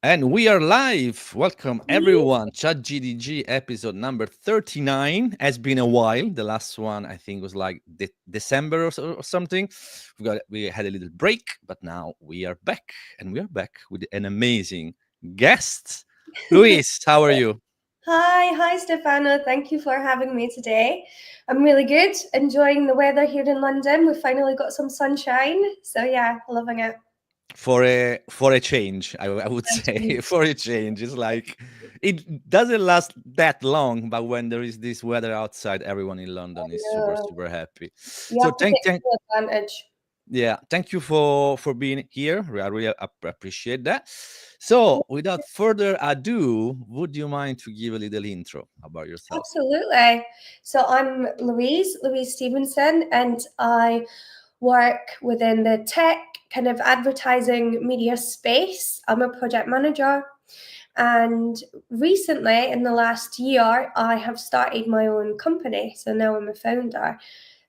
And we are live. Welcome everyone. ChatGDG episode number 39. Has been a while. The last one I think was like December or something. We had a little break, but now we are back, and we are back with an amazing guest. Louise, how are you? Hi, Stefano. Thank you for having me today. I'm really good, enjoying the weather here in London. We finally got some sunshine, so yeah, loving it. For a change, I would say for a change. It's like it doesn't last that long, but when there is this weather outside, everyone in London is super Yeah, super happy. you So have to thank take thank full advantage. Yeah, thank you for being here. I really appreciate that. So, without further ado, would you mind to give a little intro about yourself? Absolutely. So I'm Louise Stephenson, and I work within the tech kind of advertising media space. I'm a project manager. And recently, in the last year, I have started my own company. So now I'm a founder.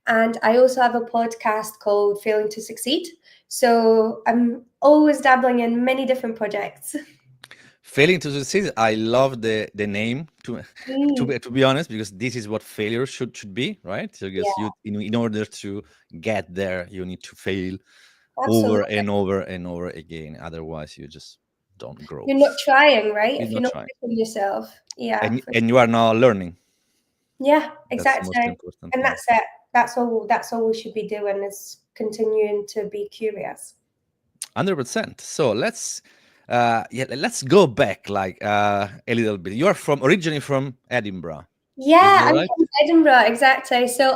And I also have a podcast called Failing to Succeed. So I'm always dabbling in many different projects. Failing to succeed. I love the name Mm, to be honest, because this is what failure should be, right? So, because yeah, you in order to get there, you need to fail over absolutely. and over and over again. Otherwise, you just don't grow. You're not trying, right? You're If you're not not trying, pushing yourself. Yeah, for and you are now learning. yeah, That's the most exactly. important And thing. that's it. That's all we should be doing is continuing to be curious. 100%. So let's go back like a little bit. You are from originally from Edinburgh. Is Yeah, that I'm right? from Edinburgh, exactly. So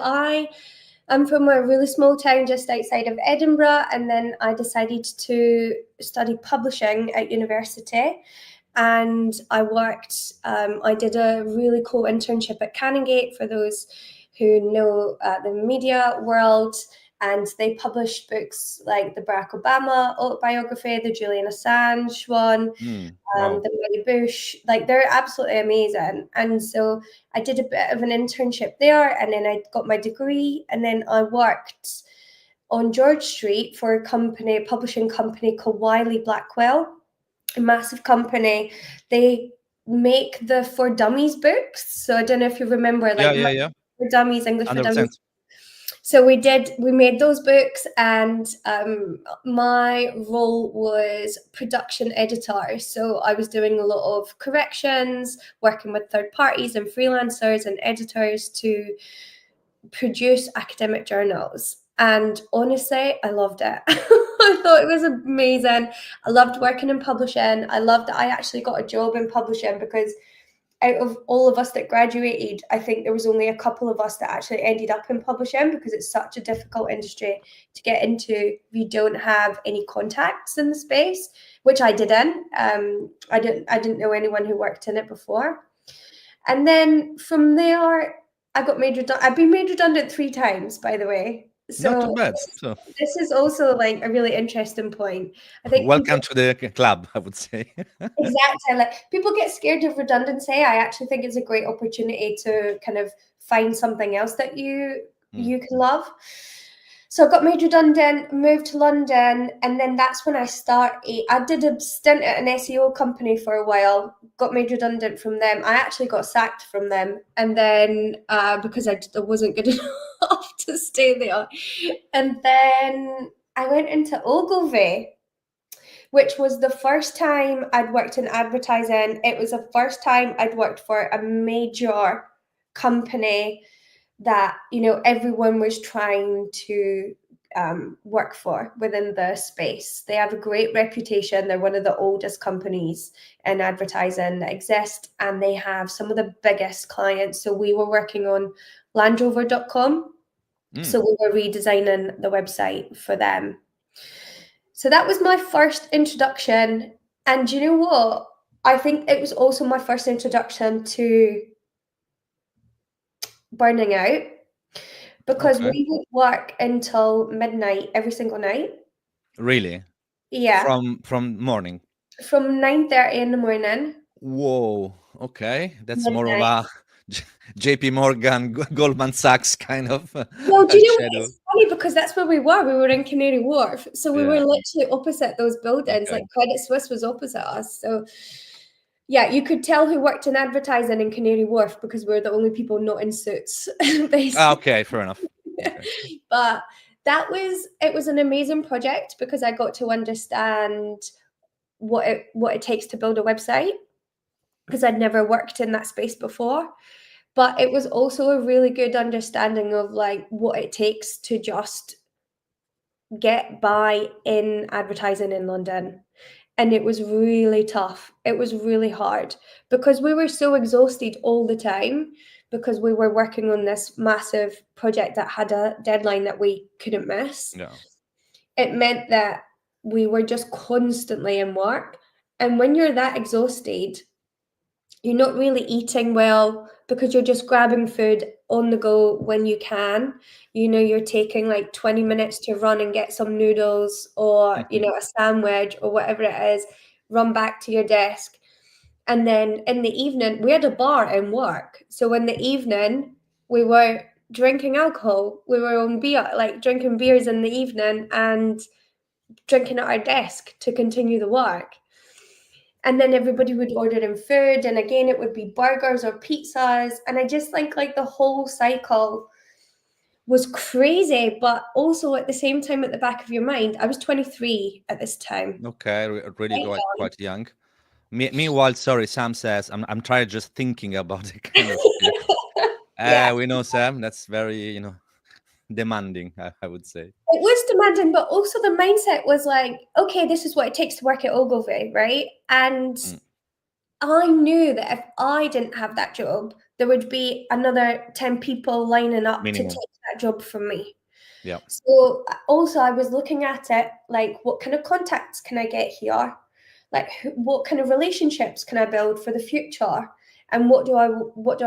I'm from a really small town just outside of Edinburgh, and then I decided to study publishing at university. And I did a really cool internship at Canongate for those who know the media world. And they published books like the Barack Obama autobiography, the Julian Assange one, Wow. the Millie Bush. Like they're absolutely amazing. And so I did a bit of an internship there, and then I got my degree, and then I worked on George Street for a company, publishing company called Wiley Blackwell, a massive company. They make the For Dummies books. So I don't know if you remember, Yeah, like yeah, yeah. For Dummies, English for Dummies. 100%. So we made those books, and my role was production editor. So I was doing a lot of corrections, working with third parties and freelancers and editors to produce academic journals. And honestly, I loved it. I thought it was amazing. I loved working in publishing. I loved that I actually got a job in publishing, because out of all of us that graduated, I think there was only a couple of us that actually ended up in publishing, because it's such a difficult industry to get into if you don't have any contacts in the space, which I didn't. I didn't know anyone who worked in it before. And then from there, I got made redundant. I've been made redundant 3 times, by the way. Not too So bad. So, this is also like a really interesting point. I think people welcome to the club, I would say. exactly, like people get scared of redundancy. I actually think it's a great opportunity to kind of find something else that Mm. you can love. So I got made redundant, moved to London, and then that's when I did a stint at an SEO company for a while, got made redundant from them. I actually got sacked from them, and then because I wasn't good enough to stay there. And then I went into Ogilvy, which was the first time I'd worked in advertising. It was the first time I'd worked for a major company that, everyone was trying to work for within the space. They have a great reputation. They're one of the oldest companies in advertising that exist, and they have some of the biggest clients. So we were working on landrover.com. Mm. So we were redesigning the website for them. So that was my first introduction. And you know what? I think it was also my first introduction to burning out, because Okay. we would work until midnight every single night. Really? Yeah, From morning. from 9:30 in the morning, Whoa. Okay. That's more of midnight. a JP Morgan, Goldman Sachs kind of Well, do you know what? shadow. funny because that's where we were. We were in Canary Wharf. So we were Yeah. literally opposite those buildings. Okay. Like Credit Suisse was opposite us. So yeah, you could tell who worked in advertising in Canary Wharf because we were the only people not in suits, basically. Okay, fair enough. Okay. But it was an amazing project because I got to understand what it takes to build a website because I'd never worked in that space before. But it was also a really good understanding of like what it takes to just get by in advertising in London. And it was really tough. It was really hard because we were so exhausted all the time because we were working on this massive project that had a deadline that we couldn't miss. Yeah. It meant that we were just constantly in work. And when you're that exhausted, you're not really eating well because you're just grabbing food on the go when you can. You know, you're taking like 20 minutes to run and get some noodles or, you know, a sandwich or whatever it is, run back to your desk. And then in the evening, we had a bar in work. So in the evening, we were drinking alcohol. We were on beer, like drinking beers in the evening and drinking at our desk to continue the work. And then everybody would order in food, and again, it would be burgers or pizzas. And I just think like the whole cycle was crazy, but also at the same time, at the back of your mind, I was 23 at this time. Okay, really Quite young. quite young. Meanwhile, sorry, Sam says I'm trying just thinking about the kind of Yeah, we know Sam. That's very demanding. I would say. it was demanding, but also the mindset was like, okay, this is what it takes to work at Ogilvy, right? And Mm, I knew that if I didn't have that job, there would be another 10 people lining up to take minimum. that job from me. Yeah. So also I was looking at it like, what kind of contacts can I get here? Like what kind of relationships can I build for the future? And what do I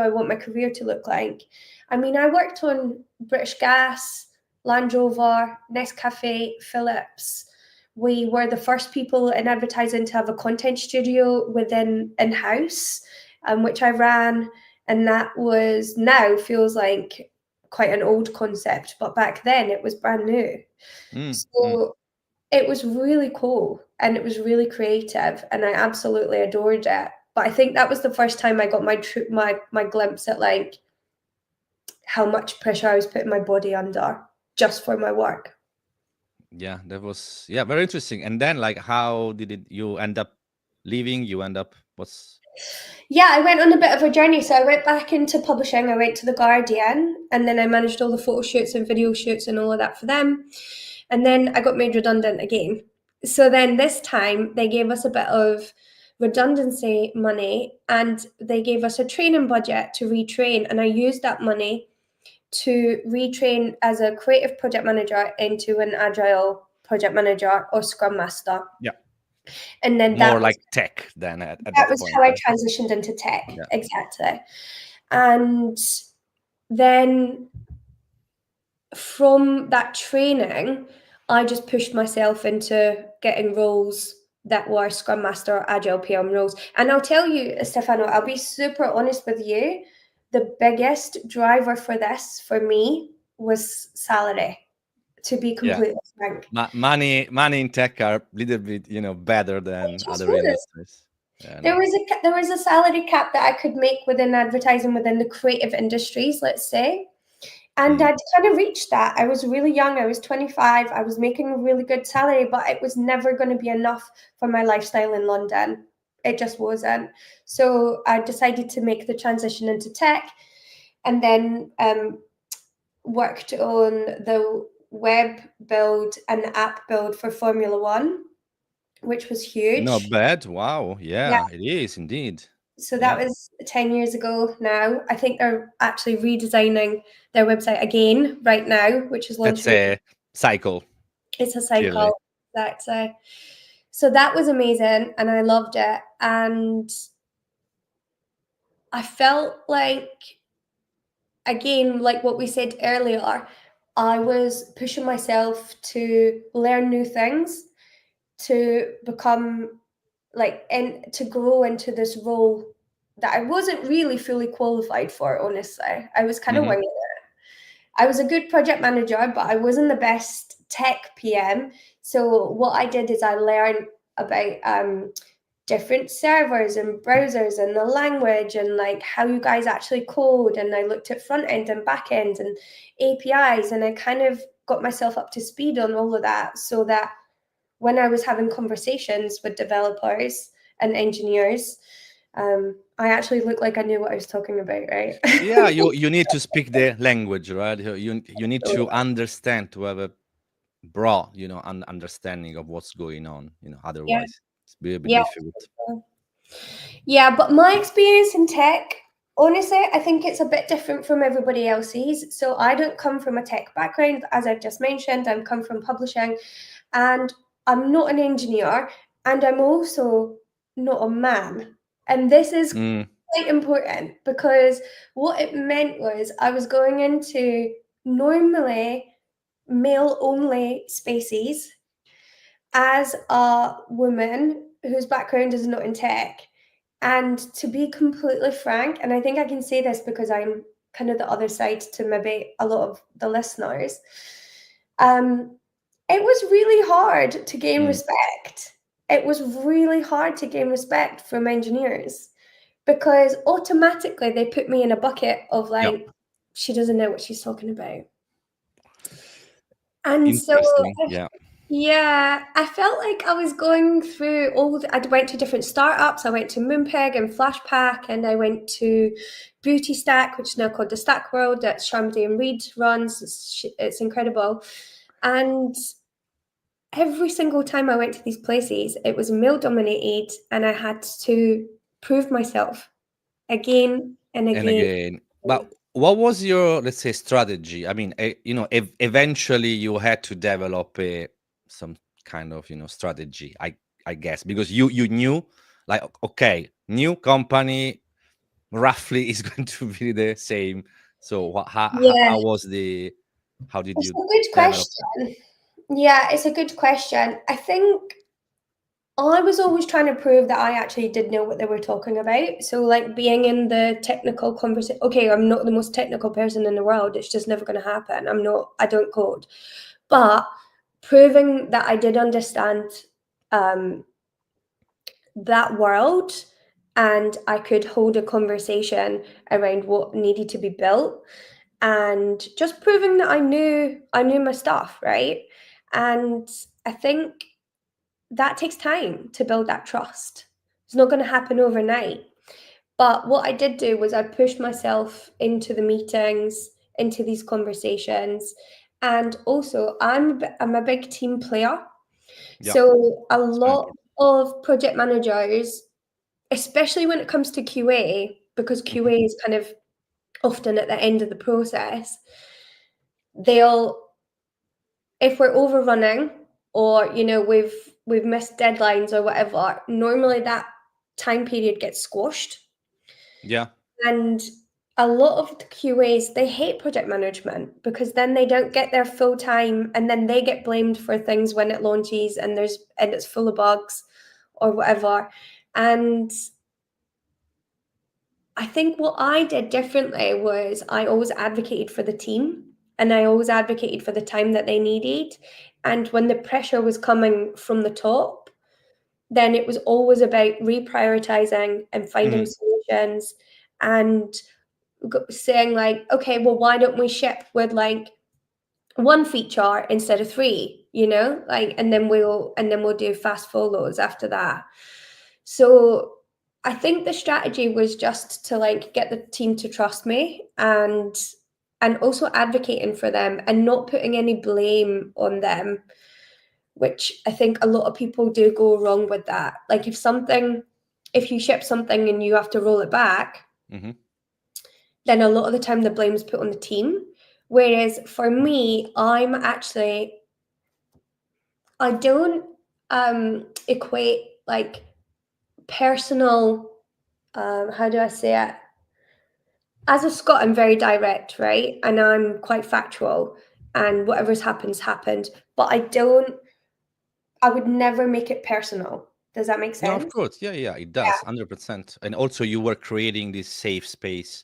want my career to look like? I mean, I worked on British Gas, Land Rover, Nescafe, Philips. We were the first people in advertising to have a content studio within in-house, which I ran, and that was now feels like quite an old concept, but back then it was brand new. Mm, mm. So it was really cool and it was really creative and I absolutely adored it. But I think that was the first time I got my glimpse at like how much pressure I was putting my body under just for my work. Yeah, that was very interesting. And then, like, how did you end up leaving? You end up what's Yeah, I went on a bit of a journey. So I went back into publishing. I went to The Guardian and then I managed all the photo shoots and video shoots and all of that for them. And then I got made redundant again. So then this time they gave us a bit of redundancy money and they gave us a training budget to retrain. And I used that money to retrain as a creative project manager into an agile project manager or scrum master. yeah And then more like tech than at that that was point. how I transitioned into tech. Yeah. Exactly. And then from that training, I just pushed myself into getting roles that were Scrum Master or Agile PM roles. And I'll tell you, Stefano, I'll be super honest with you. The biggest driver for this for me was salary, to be Yeah. completely frank. Money in tech are a little bit better It than just other was. industries. Yeah, There no. was a salary cap that I could make within advertising within the creative industries, let's say. And Mm. I'd kind of reached that. I was really young. I was 25. I was making a really good salary, but it was never going to be enough for my lifestyle in London. It just wasn't. So I decided to make the transition into tech and then worked on the web build and app build for Formula One, which was Not huge. bad. Wow. Yeah. Yeah, it is indeed. So that Yeah. was 10 years ago now. I think they're actually redesigning their website again right now, which is That's launching. a cycle, It's a clearly. cycle. Exactly. So that was amazing and I loved it. And I felt like, again, like what we said earlier, I was pushing myself to learn new things, to become like, and to grow into this role that I wasn't really fully qualified for, honestly. I was kind of Hmm. winging it. I was a good project manager, but I wasn't the best tech PM. So what I did is I learned about different servers and browsers and the language and like how you guys actually code. And I looked at front end and back end and APIs, and I kind of got myself up to speed on all of that, so that when I was having conversations with developers and engineers, I actually looked like I knew what I was talking about, right? Yeah, you need to speak the language, right? You need to understand, to have a broad, understanding of what's going on. Yeah, Otherwise it's a bit yeah. difficult. Yeah, but my experience in tech, honestly, I think it's a bit different from everybody else's. So I don't come from a tech background, as I've just mentioned. I come from publishing, and I'm not an engineer, and I'm also not a man. And this is Mm, quite important, because what it meant was I was going into normally male only spaces as a woman whose background is not in tech. And to be completely frank, and I think I can say this because I'm kind of the other side to maybe a lot of the listeners, it was really hard to gain mm, respect. It was really hard to gain respect from engineers, because automatically they put me in a bucket of yeah, like, she doesn't know what she's talking about. And so, interesting. Yeah. yeah, I felt like I was going through I went to different startups. I went to Moonpig and Flashpack, and I went to Beauty Stack, which is now called the Stack World, that Sharmdi and Reed runs. It's incredible. And every single time I went to these places, it was male dominated, and I had to prove myself again and And again. again, but what was your, let's say, strategy? I mean, eventually you had to develop some kind of, strategy, I guess, because you knew, like, okay, new company roughly is going to be the same. So Yeah, how was how did it's you a good develop that? question. Yeah, it's a good question. I think I was always trying to prove that I actually did know what they were talking about. So, like, being in the technical conversation, okay, I'm not the most technical person in the world. It's just never going to happen. I don't code. But proving that I did understand um, that world, and I could hold a conversation around what needed to be built, and just proving that I knew my stuff, right? And I think that takes time to build that trust. It's not going to happen overnight. But what I did do was I pushed myself into the meetings, into these conversations. And also, I'm a big team player. Yeah, So a it's very lot important. of project managers, especially when it comes to QA, because Hmm. QA is kind of often at the end of the process, they'll, if we're overrunning, or we've missed deadlines or whatever, normally that time period gets squashed. Yeah. And a lot of the QAs, they hate project management, because then they don't get their full time, and then they get blamed for things when it launches and it's full of bugs or whatever. And I think what I did differently was I always advocated for the team, and I always advocated for the time that they needed. And when the pressure was coming from the top, then it was always about reprioritizing and finding Hmm. solutions, and saying like, okay, well, why don't we ship with like one feature instead of three, like, and then we'll do fast follows after that. So I think the strategy was just to like get the team to trust me, and also advocating for them and not putting any blame on them, which I think a lot of people do go wrong with that. Like, if you ship something and you have to roll it back, Hmm. then a lot of the time the blame is put on the team. Whereas for me, I don't equate like personal, how do I say it? As a Scot, I'm very direct, right? And I'm quite factual, and whatever's happened. But I would never make it personal. Does that make No, of sense? course. Yeah, yeah, it does, 100%. And also, you were creating this safe space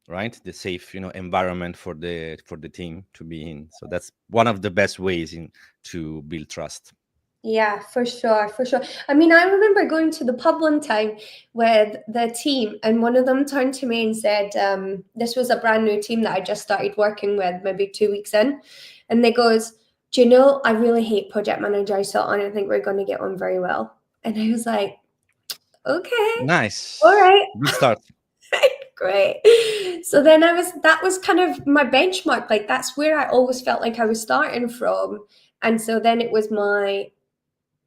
right? The safe, environment for the team to be in. So that's one of the best ways in to build trust. Yeah, for sure, for sure. I mean, I remember going to the pub one time with the team, and one of them turned to me and said, this was a brand new team that I just started working with, maybe 2 weeks in. And they goes, do you know, I really hate project managers, so I don't think we're going to get on very well. And I was like, okay, all Nice. right. Good start. Great. So then that was kind of my benchmark. Like that's where I always felt like I was starting from. And so then it was my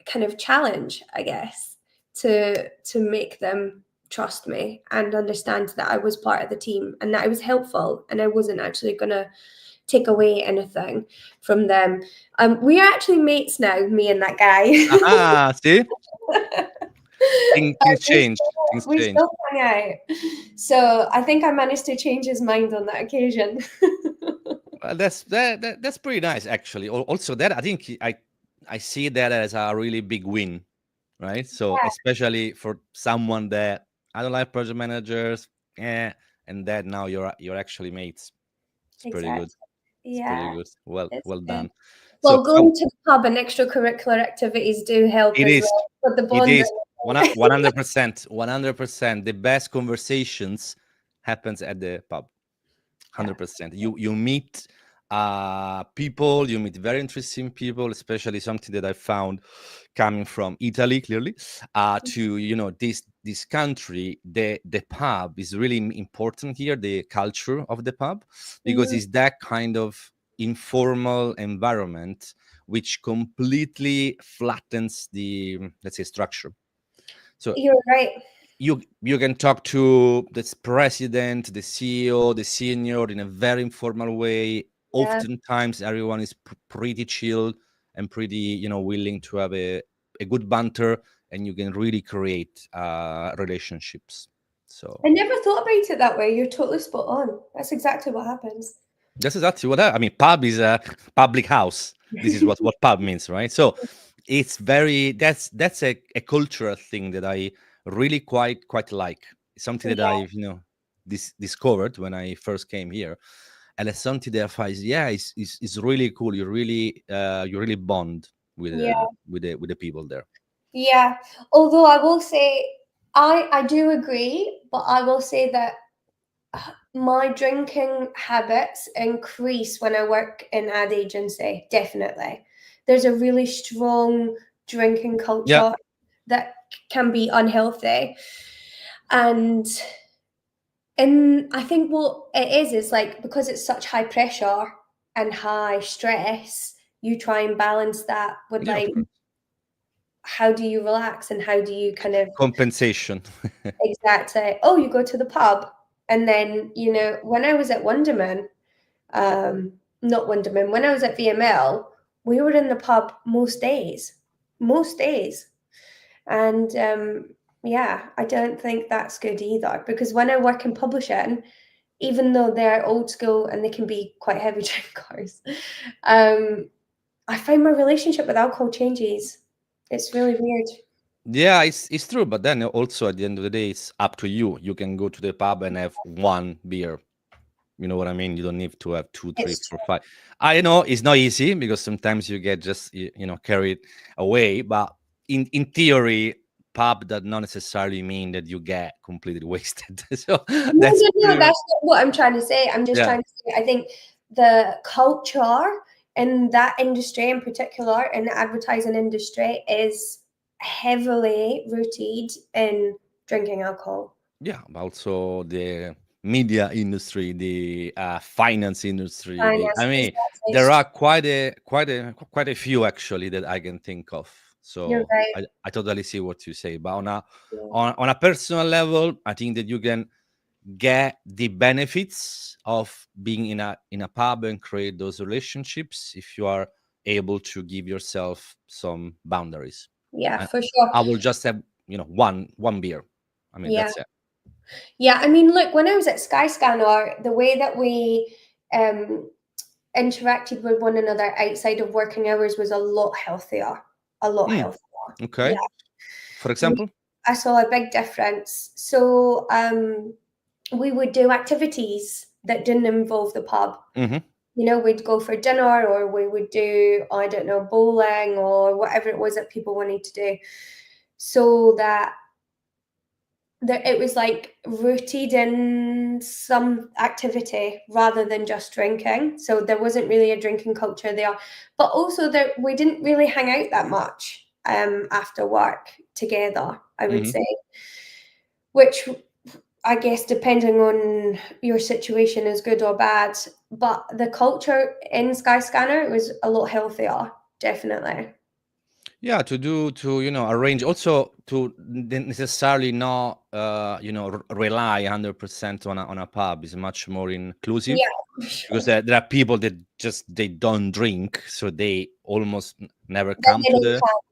kind of challenge, I guess, to make them trust me and understand that I was part of the team and that I was helpful and I wasn't actually gonna take away anything from them. We are actually mates now, me and that guy. Aha, see? Things change. Things We change. still hang out. So I think I managed to change his mind on that occasion. Well, that's pretty nice, actually. Also, that I think I see that as a really big win, right? So Yeah, especially for someone that I don't like project managers, and that now you're actually mates. It's pretty good. exactly. It's pretty Yeah, good. Well, it's well good. done. So Well, going to the pub and extracurricular activities do help it as is. well for the It bonding. is 100%. 100%. The best conversations happens at the pub. Yeah. 100%. You meet people, you meet very interesting people, especially something that I found coming from Italy, clearly, to this country. The pub is really important here, the culture of the pub, because Mhm. it's that kind of informal environment which completely flattens the, let's say, structure. So You're right. you can talk to the president, the CEO, the senior in a very informal way. Yeah. Oftentimes, everyone is pretty chilled and pretty, willing to have a good banter, and you can really create relationships. So I never thought about it that way. You're totally spot on. That's exactly what happens. that's exactly what I mean. Pub is a public house. This is what pub means, right? So it's very that's a cultural thing that I really quite like. It's something that Yeah, I've discovered when I first came here, and it's something that I find is really cool. You really bond yeah, with the people there. yeah. Although I will say, I do agree, but I will say that my drinking habits increase when I work in ad agency. Definitely, there's a really strong drinking Yeah, culture that can be unhealthy, and I think what it is like because it's such high pressure and high stress, you try and balance that with yeah, of like course. how do you relax and how do you kind of Compensation. exactly. Oh, you go to the pub, and then when I was at Wunderman, not Wunderman, when I was at VML, we were in the pub most days, and yeah, I don't think that's good either because when I work in publishing, even though they're old school and they can be quite heavy drinkers, I find my relationship with alcohol changes. It's really weird. Yeah, it's true, but then also at the end of the day, it's up to you. You can go to the pub and have one beer. You know what I mean? You don't need to have two, three, It's four, five. I know it's not easy because sometimes you get just carried away. But in theory, pub does not necessarily mean that you get completely wasted. So no, that's no, no. pretty much, That's not what I'm trying to say. I'm just yeah, trying to say. I think the culture in that industry, in particular, in the advertising industry, is heavily rooted in drinking alcohol. yeah. But also the media industry, the finance industry. I Finance, mean, exactly. there are quite a few actually that I can think of. You're So right. I totally see what you say. But Yeah. on a personal level, I think that you can get the benefits of being in a pub and create those relationships if you are able to give yourself some boundaries. Yeah, I, for sure. I will just have one beer. I mean, Yeah. that's it. Yeah, I mean, look, when I was at Skyscanner, the way that we um, interacted with one another outside of working hours was a lot healthier. A lot Mm, healthier. Yeah. okay. For We, example. I saw a big difference. So, we would do activities that didn't involve the pub. Hmm. We'd go for dinner, or we would do, I don't know, bowling or whatever it was that people wanted to do, so that it was like rooted in some activity rather than just drinking. So there wasn't really a drinking culture there, but also that we didn't really hang out that much after work together, I would Hmm. say, which I guess depending on your situation is good or bad. But the culture in Skyscanner was a lot healthier, definitely. Yeah, arrange also to necessarily not rely 100% on a pub is much more inclusive, Yeah, for because sure. there are people that just they don't drink, so they almost never Then come they to didn't the count.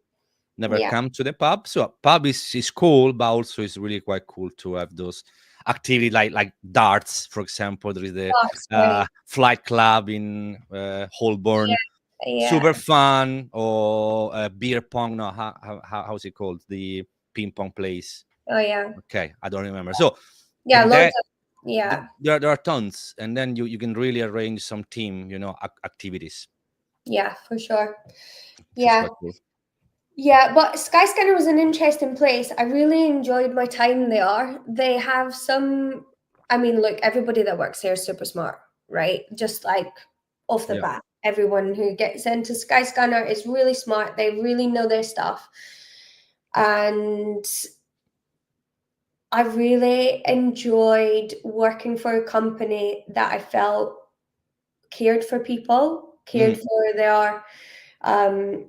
never Yeah, come to the pub. So a pub is cool, but also it's really quite cool to have those activity like darts, for example. There is the that's great. flight club in Holborn, Yeah, super fun, or beer pong. No, how's it called? The ping pong place. oh yeah, Okay, I don't remember. So, yeah, and loads that of, yeah, there are tons, and then you can really arrange some team, activities, yeah, for sure. which is Yeah, quite cool. yeah, but Skyscanner was an interesting place. I really enjoyed my time there. They have some, I mean, look, everybody that works there is super smart, right? Just like off the Yeah. bat, everyone who gets into Skyscanner is really smart. They really know their stuff. And I really enjoyed working for a company that I felt cared for people, cared Mm. for their um,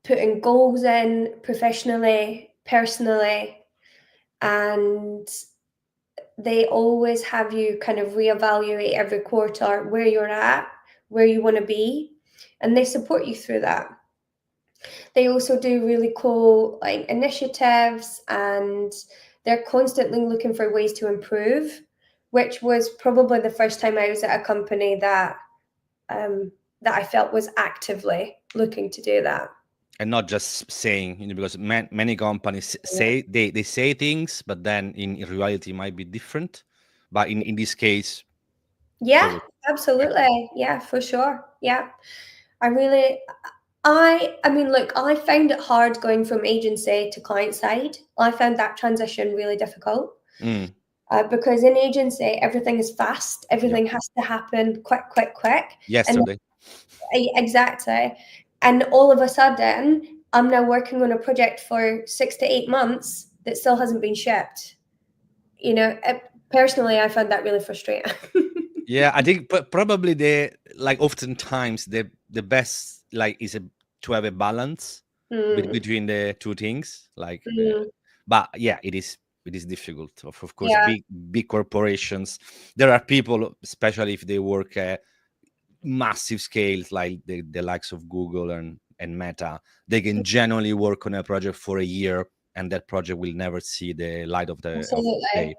putting goals in professionally, personally, and they always have you kind of reevaluate every quarter where you're at, where you want to be, and they support you through that. They also do really cool like initiatives, and they're constantly looking for ways to improve, which was probably the first time I was at a company um, that I felt was actively looking to do that. And not just saying, because many companies say they say things, but then in reality might be different. But in this case, there Yeah, was okay. absolutely. Yeah, for sure. Yeah. I really I mean, look, I found it hard going from agency to client side. I found that transition really difficult Mm, because in agency, everything is fast, yeah, everything has to happen quick, quick, quick. And yesterday. exactly. And all of a sudden, I'm now working on a project for 6 to 8 months that still hasn't been shipped. Personally, I found that really frustrating. Yeah, I think probably the like oftentimes the best like is to have a balance Mm, between the two things. Like, mm, but yeah, it is difficult. Of course, yeah, big corporations. There are people, especially if they work at massive scales like the likes of Google and Meta. They can genuinely work on a project for a year, and that project will never see the light of absolutely. day.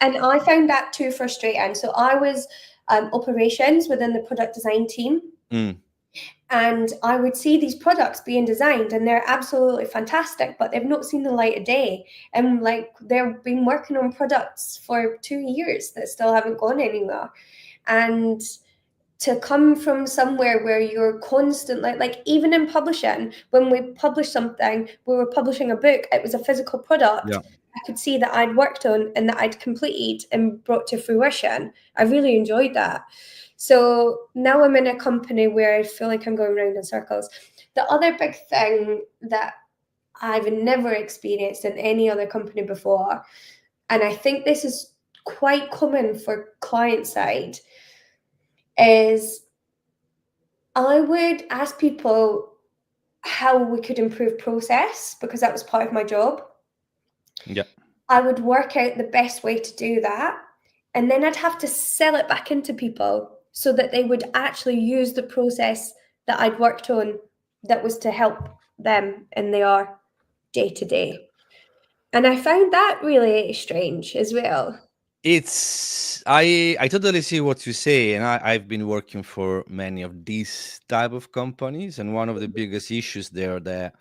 And I found that too frustrating. So I was operations within the product design team, Mm, and I would see these products being designed, and they're absolutely fantastic, but they've not seen the light of day. And like they've been working on products for 2 years that still haven't gone anywhere. And to come from somewhere where you're constantly like even in publishing, when we published something, we were publishing a book, it was a physical product yeah. I could see that I'd worked on and that I'd completed and brought to fruition. I really enjoyed that. So now I'm in a company where I feel like I'm going round in circles. The other big thing that I've never experienced in any other company before, and I think this is quite common for client side, is I would ask people how we could improve process because that was part of my job. Yeah. I would work out the best way to do that. And then I'd have to sell it back into people so that they would actually use the process that I'd worked on that was to help them in their day to day. And I found that really strange as well. It's I totally see what you say, and I've been working for many of these type of companies, and one of the biggest issues there that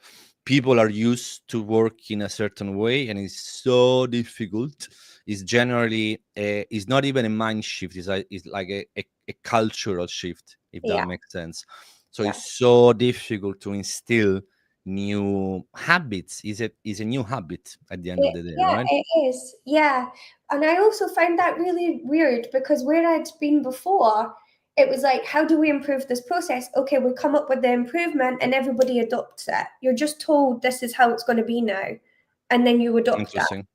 people are used to work in a certain way, and it's so difficult. It's generally it's not even a mind shift. It's like a cultural shift, if that Yeah, makes sense. So yeah. it's so difficult to instill new habits. Is a new habit at the end of the day, Yeah, right? it is. Yeah. And I also find that really weird because where I'd been before, it was like, how do we improve this process? Okay, we come up with the improvement and everybody adopts it. You're just told this is how it's going to be now. And then you adopt that. Interesting.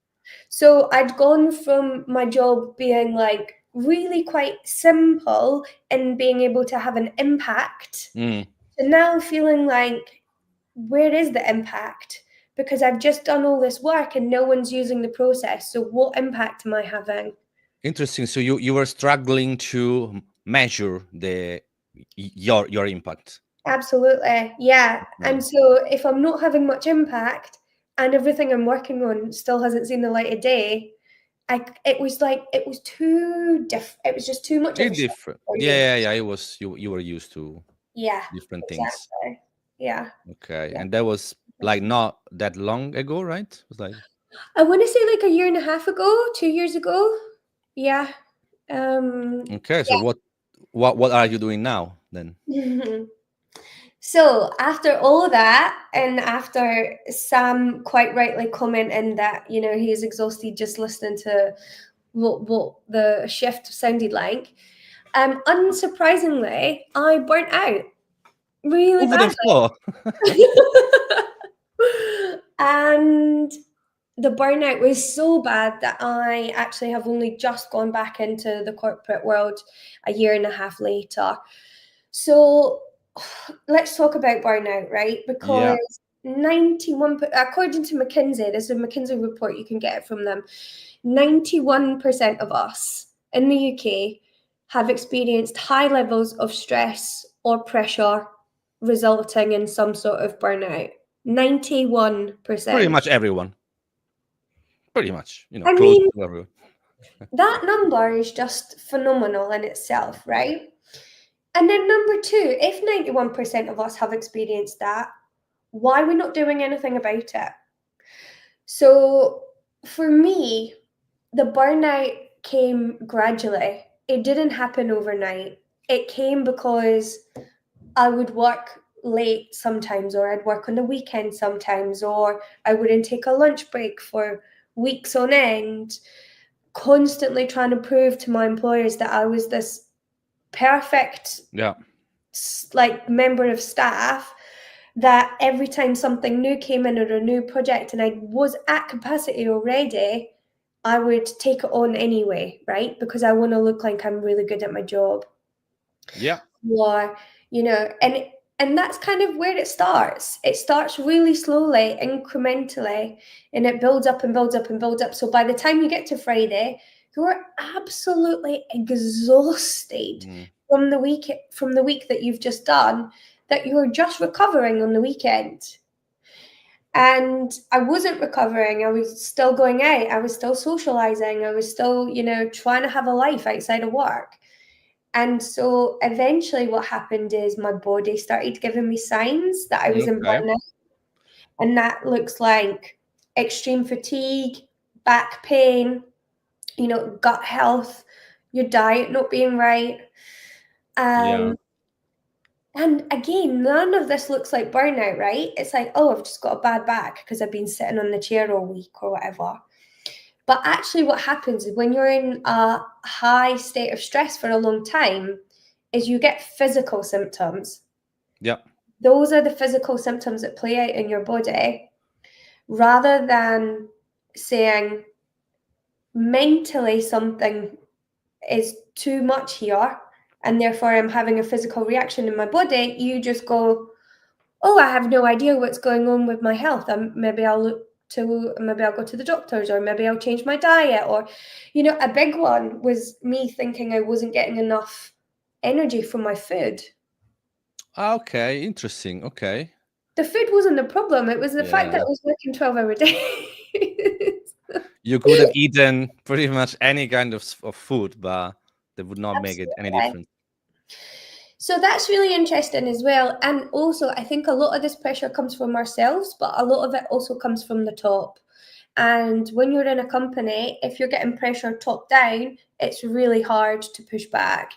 So I'd gone from my job being like really quite simple and being able to have an impact Mm. to now feeling like, where is the impact? Because I've just done all this work and no one's using the process. So what impact am I having? Interesting. So you were struggling to measure your impact. Absolutely. Yeah. Okay. And so if I'm not having much impact and everything I'm working on still hasn't seen the light of day, it was like it was too it was just too much of a It's shift different. for Yeah, you. yeah, yeah. It was you were used to Yeah, different things. exactly. Yeah. Okay. Yeah. And that was like not that long ago, right? It was like I want to say like a year and a half ago, 2 years ago. Yeah. okay, so what are you doing now then? Yeah. So after all that, and after Sam quite rightly commenting that he is exhausted just listening to what the shift sounded like, unsurprisingly, I burnt out really Who would have badly, thought? and the burnout was so bad that I actually have only just gone back into the corporate world a year and a half later. So let's talk about burnout, right? Yeah, Because 91, according to McKinsey, there's a McKinsey report, you can get it from them. 91% of us in the UK have experienced high levels of stress or pressure resulting in some sort of burnout. pretty 91%. much everyone. Pretty much, I close mean, to everyone. that number is just phenomenal in itself, right? And then number two, if 91% of us have experienced that, why are we not doing anything about it? So for me, the burnout came gradually. It didn't happen overnight. It came because I would work late sometimes, or I'd work on the weekend sometimes, or I wouldn't take a lunch break for weeks on end, constantly trying to prove to my employers that I was this perfect Yeah, like member of staff, that every time something new came in or a new project and I was at capacity already, I would take it on anyway, right? Because I want to look like I'm really good at my job. yeah, Or, and that's kind of where it starts. It starts really slowly, incrementally, and it builds up and builds up and builds up. So by the time you get to Friday, you're absolutely exhausted mm, from the week that you've just done, that you're just recovering on the weekend. And I wasn't recovering. I was still going out. I was still socializing. I was still, trying to have a life outside of work. And so eventually what happened is my body started giving me signs that I was in okay, burnout. And that looks like extreme fatigue, back pain, gut health, your diet not being right. yeah, Um, and again, none of this looks like burnout, right? It's like, oh, I've just got a bad back because I've been sitting on the chair all week or whatever. But actually, what happens is when you're in a high state of stress for a long time, is you get physical symptoms. yeah, Those are the physical symptoms that play out in your body, rather than saying mentally something is too much here and therefore I'm having a physical reaction in my body. You just go, oh, I have no idea what's going on with my health. Maybe I'll go to the doctors, or maybe I'll change my diet. Or, a big one was me thinking I wasn't getting enough energy from my food. okay, interesting. Okay, The food wasn't the problem. It was the fact that yeah, I was working 12-hour days. you could have eaten pretty much any kind of food, but that would not make it any Absolutely. difference. So that's really interesting as well. And also, I think a lot of this pressure comes from ourselves, but a lot of it also comes from the top. And when you're in a company, if you're getting pressure top down, it's really hard to push back.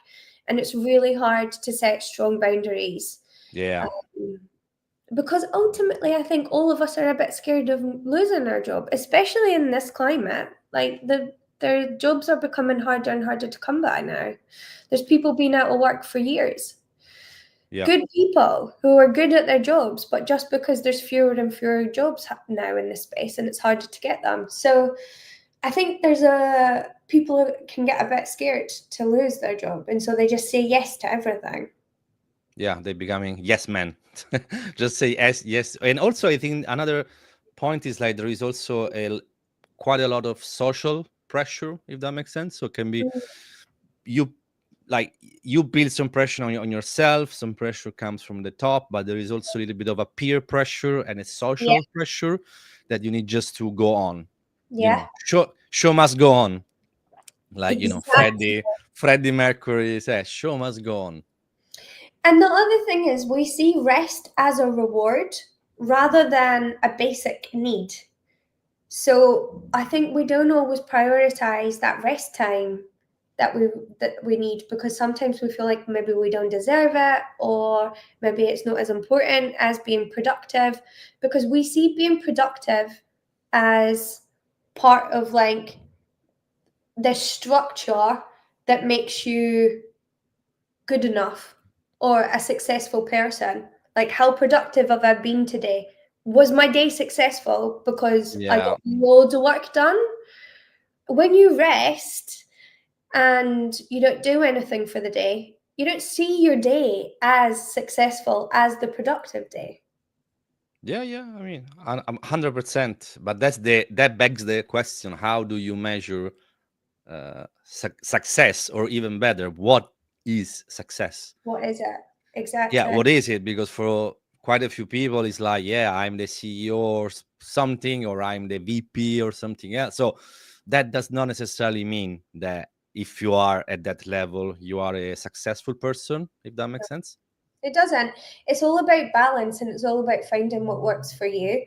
And it's really hard to set strong boundaries. Yeah. Um, because ultimately, I think all of us are a bit scared of losing our job, especially in this climate. Like their jobs are becoming harder and harder to come by now. There's people being out of work for years. Yeah. Good people who are good at their jobs, but just because there's fewer and fewer jobs now in this space, and it's harder to get them. So I think people can get a bit scared to lose their job, and so they just say yes to everything. Yeah, they're becoming yes men. Just say yes, yes. And also, I think another point is like there is also quite a lot of social pressure, if that makes sense. So it can be Mm, you like you build some pressure on yourself. Some pressure comes from the top, but there is also a little bit of a peer pressure and a yeah, social pressure that you need just to go on. yeah, Show must go on. Like exactly. Freddie Mercury says, show must go on. And the other thing is, we see rest as a reward rather than a basic need. So I think we don't always prioritize that rest time that we need, because sometimes we feel like maybe we don't deserve it, or maybe it's not as important as being productive, because we see being productive as part of like the structure that makes you good enough or a successful person. Like, how productive have I been today? Was my day successful because I Yeah. got loads of work done? When you rest and you don't do anything for the day, you don't see your day as successful as the productive day. Yeah. I mean, I'm 100%. But that begs the question: how do you measure success, or even better, what is success? What is it? Yeah, Exactly. what is it? Because for quite a few people, it's like, yeah, I'm the CEO or something, or I'm the VP or something else. So that does not necessarily mean that if you are at that level, you are a successful person, if that makes sense. It doesn't. It's all about balance, and it's all about finding what works for you.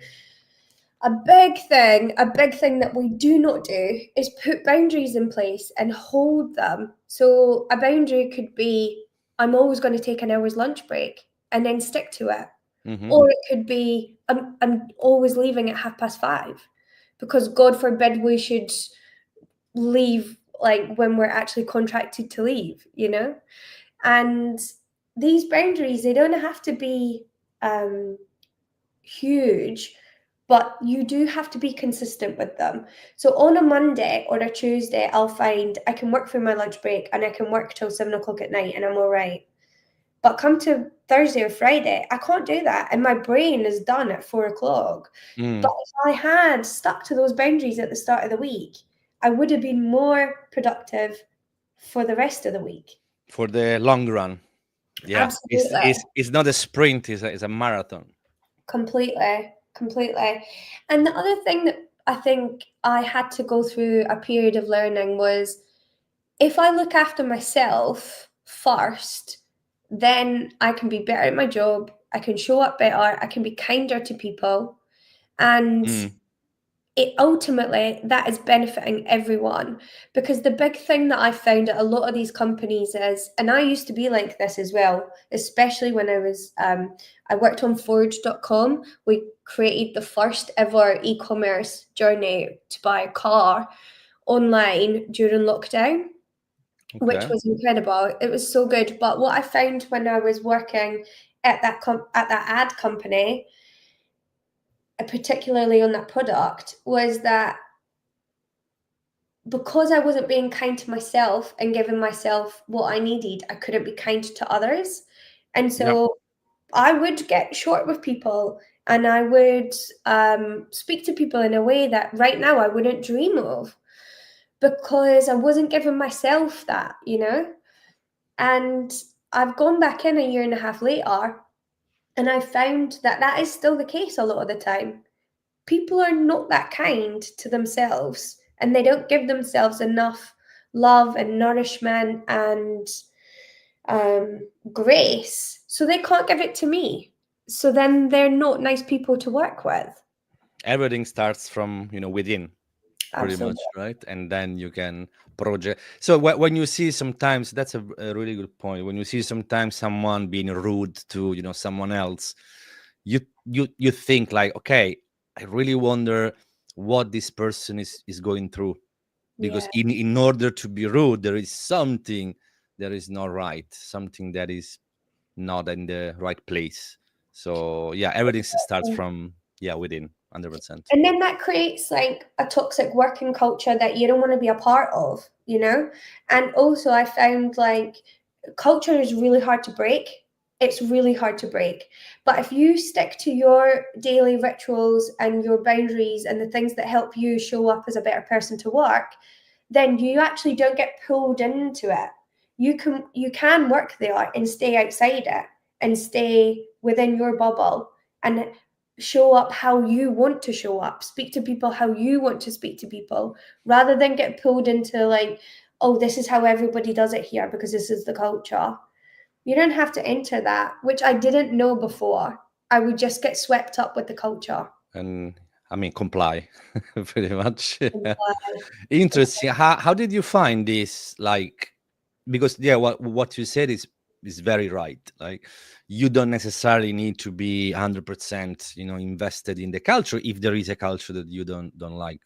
A big thing that we do not do is put boundaries in place and hold them. So a boundary could be, I'm always going to take an hour's lunch break and then stick to it. Mm-hmm. Or it could be, I'm always leaving at 5:30, because God forbid we should leave like when we're actually contracted to leave. And these boundaries, they don't have to be huge, but you do have to be consistent with them. So on a Monday or a Tuesday, I'll find I can work through my lunch break and I can work till 7 o'clock at night and I'm all right. But come to Thursday or Friday, I can't do that. And my brain is done at 4 o'clock. But if I had stuck to those boundaries at the start of the week, I would have been more productive for the rest of the week. For the long run. Yeah, Absolutely. it's not a sprint, it's a marathon. Completely. And the other thing that I think I had to go through a period of learning was, if I look after myself first, then I can be better at my job, I can show up better, I can be kinder to people, and it ultimately that is benefiting everyone. Because the big thing that I found at a lot of these companies is, and I used to be like this as well, especially when I worked on forge.com. We created the first ever e-commerce journey to buy a car online during lockdown, which Okay. was incredible. It was so good. But what I found when I was working at that ad company, particularly on that product, was that because I wasn't being kind to myself and giving myself what I needed, I couldn't be kind to others. And Yeah. so I would get short with people, and I would speak to people in a way that right now I wouldn't dream of, because I wasn't giving myself that. And I've gone back in a year and a half later, and I found that that is still the case a lot of the time. People are not that kind to themselves, and they don't give themselves enough love and nourishment and grace, so they can't give it to me. So then they're not nice people to work with. Everything starts from within, pretty Absolutely. much, right? And then you can project. So when you see sometimes, that's a really good point. When you see sometimes someone being rude to someone else, you think like, okay, I really wonder what this person is going through, because Yeah. in order to be rude, there is something that is not right, something that is not in the right place. So yeah, everything starts from within, 100%. And then that creates like a toxic working culture that you don't want to be a part of, you know? And also, I found like culture is really hard to break. It's really hard to break. But if you stick to your daily rituals and your boundaries and the things that help you show up as a better person to work, then you actually don't get pulled into it. You can work there and stay outside it and stay within your bubble and show up how you want to show up, speak to people how you want to speak to people, rather than get pulled into like, oh, this is how everybody does it here because this is the culture. You don't have to enter that, which I didn't know before. I would just get swept up with the culture. And I mean, comply. Pretty much. And, Interesting. How did you find this? Like, because yeah, what you said is very right. Like, you don't necessarily need to be 100%, invested in the culture if there is a culture that you don't like.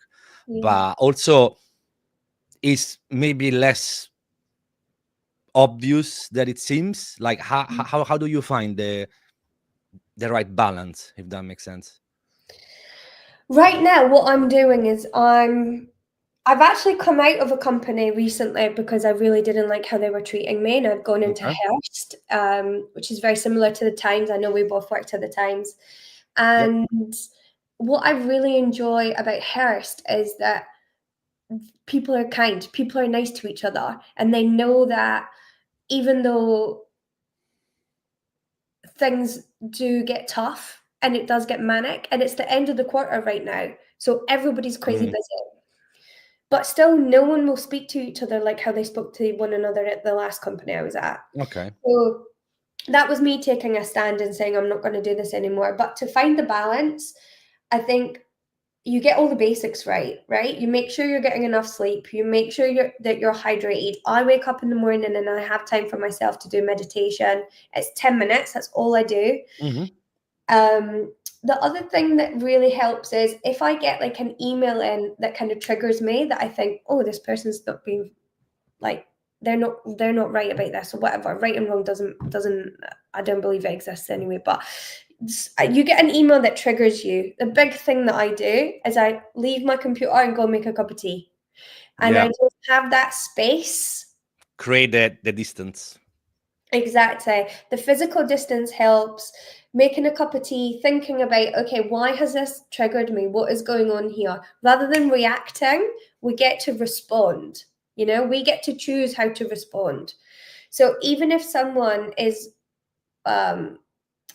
yeah. But also, it's maybe less obvious that it seems. Like, how do you find the right balance, if that makes sense? Right now, what I'm doing is I've actually come out of a company recently because I really didn't like how they were treating me, and I've gone into Okay. Hearst, which is very similar to the Times. I know we both worked at the Times, Yep. and what I really enjoy about Hearst is that people are kind, people are nice to each other, and they know that even though things do get tough and it does get manic, and it's the end of the quarter right now, so everybody's crazy Mhm. busy. But still, no one will speak to each other like how they spoke to one another at the last company I was at. Okay. So that was me taking a stand and saying, I'm not going to do this anymore. But to find the balance, I think you get all the basics right, right? You make sure you're getting enough sleep. You make sure that you're hydrated. I wake up in the morning and I have time for myself to do meditation. It's 10 minutes. That's all I do. Hmm. Um, the other thing that really helps is if I get like an email in that kind of triggers me, that I think, oh, this person's not being like, they're not right about this or whatever. Right and wrong doesn't I don't believe it exists anyway. But you get an email that triggers you. The big thing that I do is I leave my computer and go make a cup of tea, and I Yeah. just have that space. Create the distance. Exactly. The physical distance helps. Making a cup of tea, thinking about, okay, why has this triggered me? What is going on here? Rather than reacting, we get to respond. We get to choose how to respond. So even if someone is um,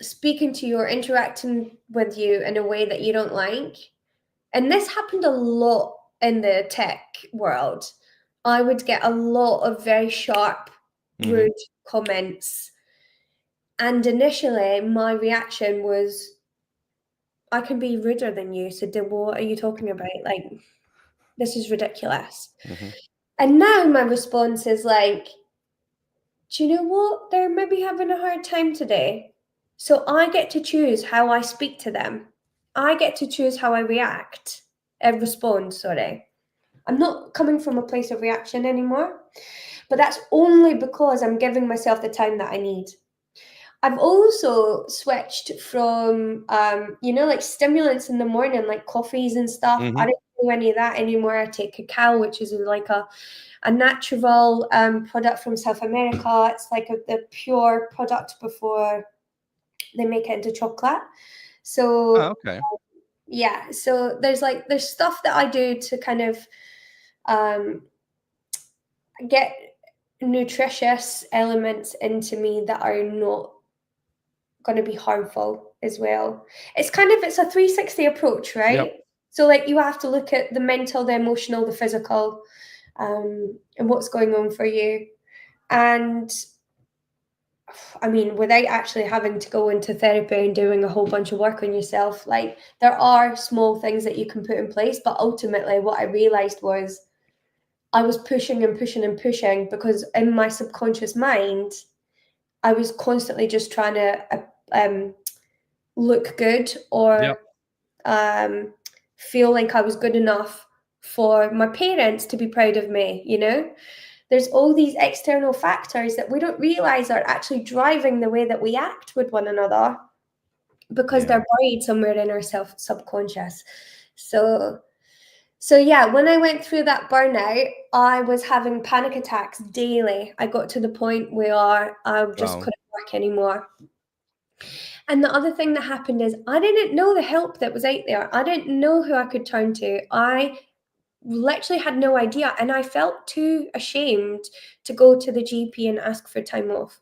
speaking to you or interacting with you in a way that you don't like, and this happened a lot in the tech world, I would get a lot of very sharp, Hmm. rude comments. And initially, my reaction was, I can be ruder than you. So, what are you talking about? Like, this is ridiculous. Hmm. And now my response is like, do you know what? They're maybe having a hard time today. So, I get to choose how I speak to them. I get to choose how I react and respond. Sorry. I'm not coming from a place of reaction anymore, but that's only because I'm giving myself the time that I need. I've also switched from, like stimulants in the morning, like coffees and stuff. I Hmm. don't do any of that anymore. I take cacao, which is like a natural product from South America. It's like the pure product before they make it into chocolate. Oh, So okay. yeah, so there's stuff that I do to kind of um, get nutritious elements into me that are not going to be harmful as well. It's a 360 approach, Yep. right? So like you have to look at the mental, the emotional, the physical, and what's going on for you. And I mean, without actually having to go into therapy and doing a whole bunch of work on yourself, like there are small things that you can put in place. But ultimately, what I realized was I was pushing and pushing and pushing because in my subconscious mind, I was constantly just trying to look good Yeah. or feel like I was good enough for my parents to be proud of me, you know? There's all these external factors that we don't realize are actually driving the way that we act with one another because Yeah. they're buried somewhere in our subconscious. So so yeah, when I went through that burnout, I was having panic attacks daily. I got to the point where I just Wow. couldn't work anymore. And the other thing that happened is I didn't know the help that was out there. I didn't know who I could turn to. I literally had no idea. And I felt too ashamed to go to the GP and ask for time off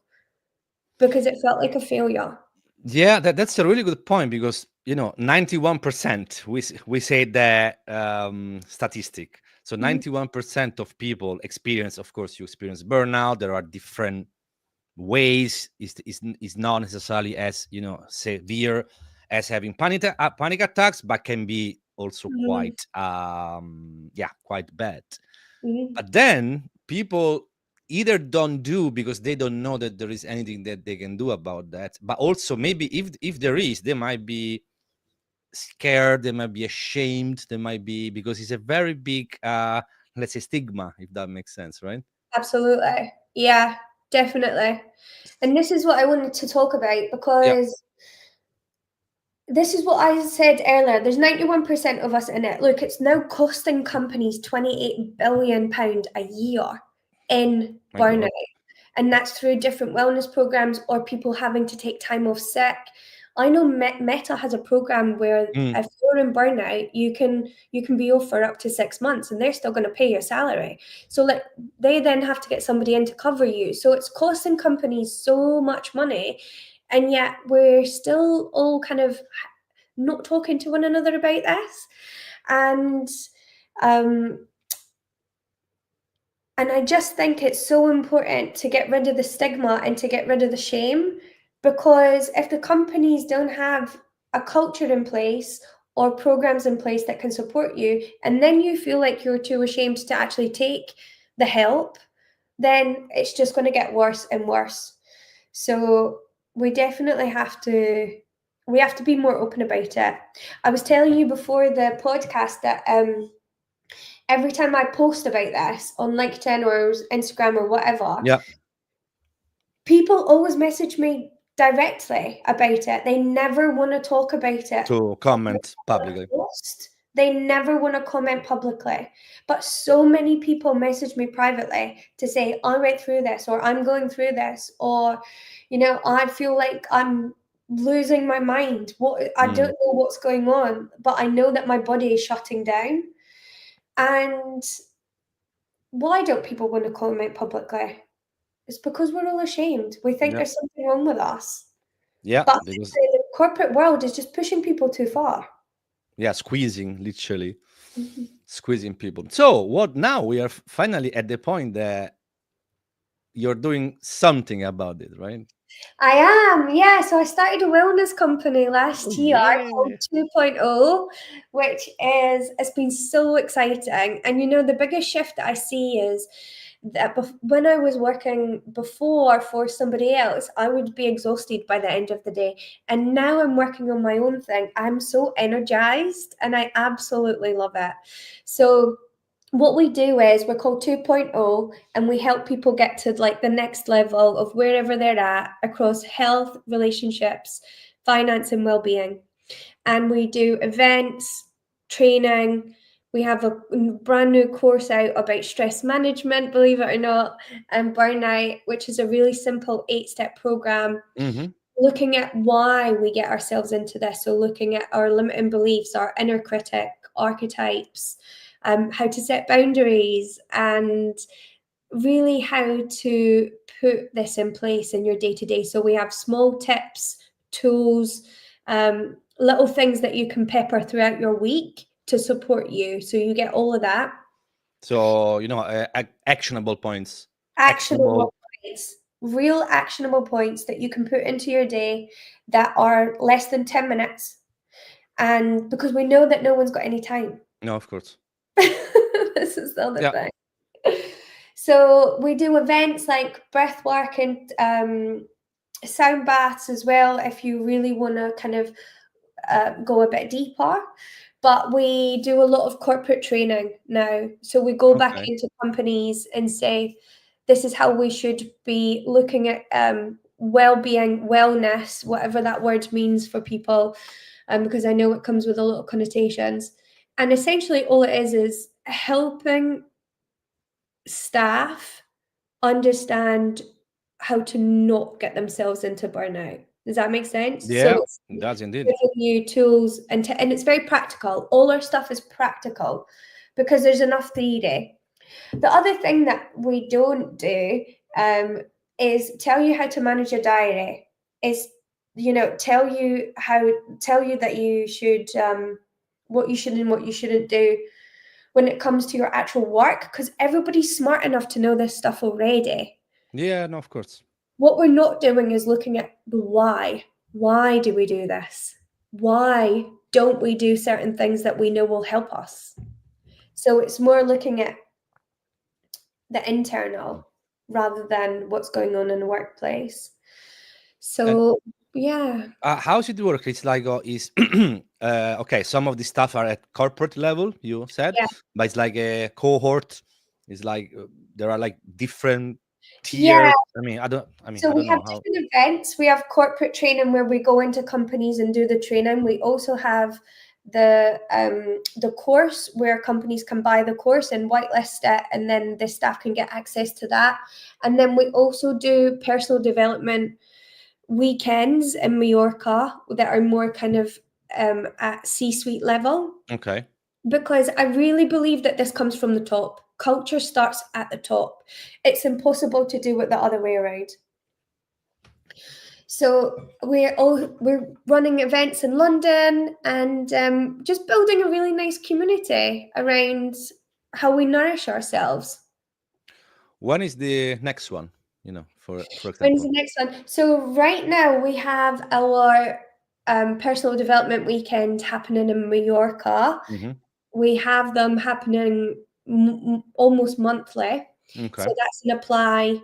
because it felt like a failure. Yeah, that's a really good point because 91% we say that statistic. So Mhm, 91% of people experience, of course, you experience burnout. There are different ways. Is not necessarily as severe as having panic attacks, but can be also mhm, quite quite bad. mhm. But then people either don't do because they don't know that there is anything that they can do about that, but also maybe if there is, they might be scared, they might be ashamed, they might be, because it's a very big let's say stigma, if that makes sense, right? Absolutely. Yeah, definitely. And this is what I wanted to talk about Yeah. because this is what I said earlier. There's 91% of us in it. Look, it's now costing companies £28 billion a year in My burnout. God. And that's through different wellness programs or people having to take time off sick. I know Meta has a program where Mm, if you're in burnout, you can be off for up to 6 months and they're still going to pay your salary. So like they then have to get somebody in to cover you. So it's costing companies so much money, and yet we're still all kind of not talking to one another about this. And um, and I just think it's so important to get rid of the stigma and to get rid of the shame, because if the companies don't have a culture in place or programs in place that can support you, and then you feel like you're too ashamed to actually take the help, then it's just going to get worse and worse. So we definitely have to be more open about it. I was telling you before the podcast that every time I post about this on LinkedIn or Instagram or whatever, yeah. people always message me directly about it. They never want to talk about it To on comment a publicly. post. They never want to comment publicly. But so many people message me privately to say, I went through this, or I'm going through this, or, I feel like I'm losing my mind. I don't Mm, know what's going on, but I know that my body is shutting down. And why don't people want to comment publicly? It's because we're all ashamed. We think yeah. there's something wrong with us. Yeah, But because the corporate world is just pushing people too far. squeezing, literally Mhm. squeezing people. So what now? We are finally at the point that you're doing something about it, right? I am, yeah. So I started a wellness company last Oh year yeah. called 2.0, which it's been so exciting. And the biggest shift that I see is that when I was working before for somebody else, I would be exhausted by the end of the day. And now I'm working on my own thing. I'm so energized and I absolutely love it. So what we do is we're called 2.0, and we help people get to like the next level of wherever they're at across health, relationships, finance, and well-being. And we do events, training. We have a brand new course out about stress management, believe it or not, and burnout, which is a really simple 8-step program Hmm. looking at why we get ourselves into this. So looking at our limiting beliefs, our inner critic, archetypes, how to set boundaries, and really how to put this in place in your day to day. So we have small tips, tools, little things that you can pepper throughout your week to support you. So you get all of that. So actionable points, Actionable actionable. points. real actionable points that you can put into your day that are less than 10 minutes. And because we know that no one's got any time. No, of course. This is the other Yeah. thing. So we do events like breathwork and sound baths as well, if you really want to kind of go a bit deeper. But we do a lot of corporate training now. So we go back Okay. into companies and say, this is how we should be looking at well-being, wellness, whatever that word means for people, because I know it comes with a lot of connotations. And essentially all it is helping staff understand how to not get themselves into burnout. Does that make sense? So Yeah, it's it does indeed. giving you tools and it's very practical. All our stuff is practical because there's enough theory. The other thing that we don't do is tell you how to manage your diary. Is tell you that you should what you should and what you shouldn't do when it comes to your actual work, because everybody's smart enough to know this stuff already. Yeah, no, of course. What we're not doing is looking at the why. Why do we do this? Why don't we do certain things that we know will help us? So it's more looking at the internal rather than what's going on in the workplace. And So yeah. how's it work? It's like, is okay, some of the stuff are at corporate level, you said, Yeah. but it's like a cohort. It's like there are like different Yeah. tiers. I don't So I we don't have know how. different events. We have corporate training where we go into companies and do the training. We also have the course where companies can buy the course and whitelist it, and then the staff can get access to that. And then we also do personal development weekends in Mallorca that are more kind of at C-suite level, Okay. because I really believe that this comes from the top. Culture starts at the top. It's impossible to do it the other way around. So we're running events in London and just building a really nice community around how we nourish ourselves. When is the next one? For When's example. the next one? So right now we have our personal development weekend happening in Mallorca. Hmm. We have them happening almost monthly. Okay. So that's an apply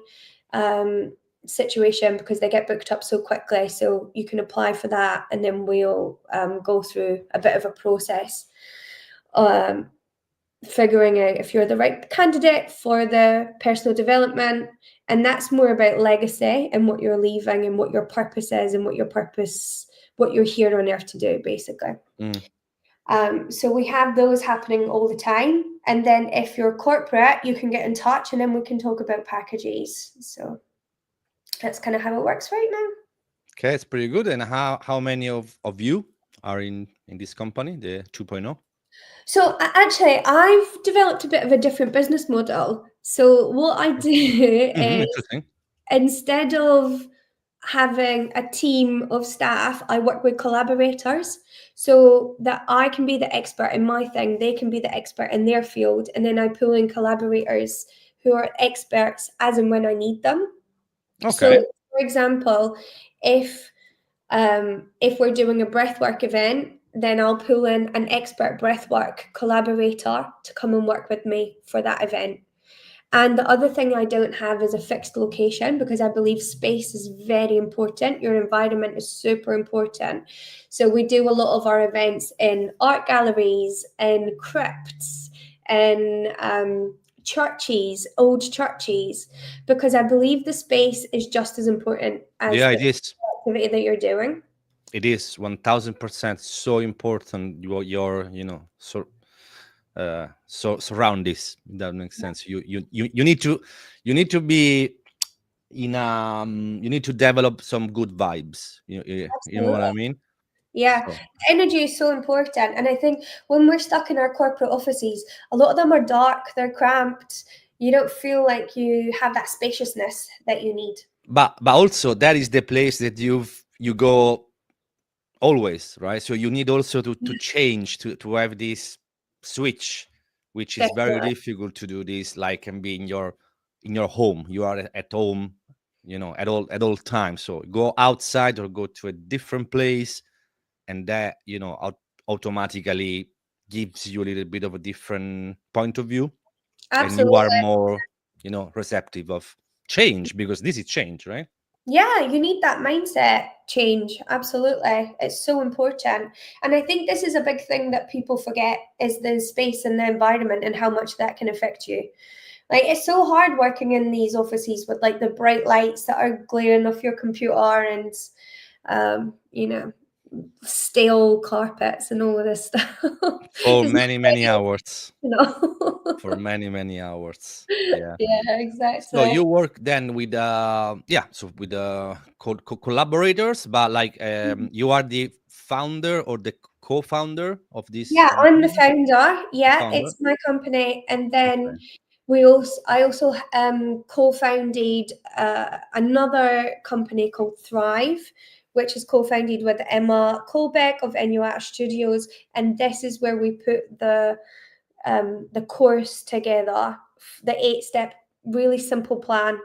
um, situation because they get booked up so quickly. So you can apply for that, and then we'll go through a bit of a process, um, figuring out if you're the right candidate for the personal development. And that's more about legacy and what you're leaving and what your purpose is and what you're here on earth to do, basically. Mm. So we have those happening all the time. And then if you're corporate, you can get in touch and then we can talk about packages. So that's kind of how it works right now. Okay, it's pretty good. And how many of you are in this company, the 2.0? So actually, I've developed a bit of a different business model. So what I do Hmm. is Interesting. instead of having a team of staff, I work with collaborators so that I can be the expert in my thing, they can be the expert in their field, and then I pull in collaborators who are experts as and when I need them. So, Okay. for example, if we're doing a breathwork event, then I'll pull in an expert breathwork collaborator to come and work with me for that event. And the other thing I don't have is a fixed location because I believe space is very important. Your environment is super important. So we do a lot of our events in art galleries, in crypts, in churches, old churches, because I believe the space is just as important as Yeah, the it is. activity that you're doing. It is 1000% so important. Your surround this. That makes sense. You need to be you need to develop some good vibes. You know what I Absolutely. mean? Yeah, So, energy is so important. And I think when we're stuck in our corporate offices, a lot of them are dark, they're cramped. You don't feel like you have that spaciousness that you need. but also that is the place that you go always, right? So you need also to change to have this switch, which is very Definitely. difficult to do. This like can be in your home. You are at home, at all times. So go outside or go to a different place, and that automatically gives you a little bit of a different point of view, and you are Absolutely. more receptive of change, because this is change, right? Yeah, you need that mindset change. Absolutely. It's so important. And I think this is a big thing that people forget is the space and the environment and how much that can affect you. Like it's so hard working in these offices with like the bright lights that are glaring off your computer and um, you know, stale carpets and all of this stuff. For It's not many, many ideal, hours. you know. For many, many hours. Yeah. Yeah, So exactly. you work then with so with collaborators, but like you are the founder or the co-founder of this Yeah, I'm the company? founder. The Yeah, founder? it's my company, and then Okay. I also co-founded another company called Thrive, which is co-founded with Emma Colbeck of NUAT Studios, and this is where we put the course together, the 8-step really simple plan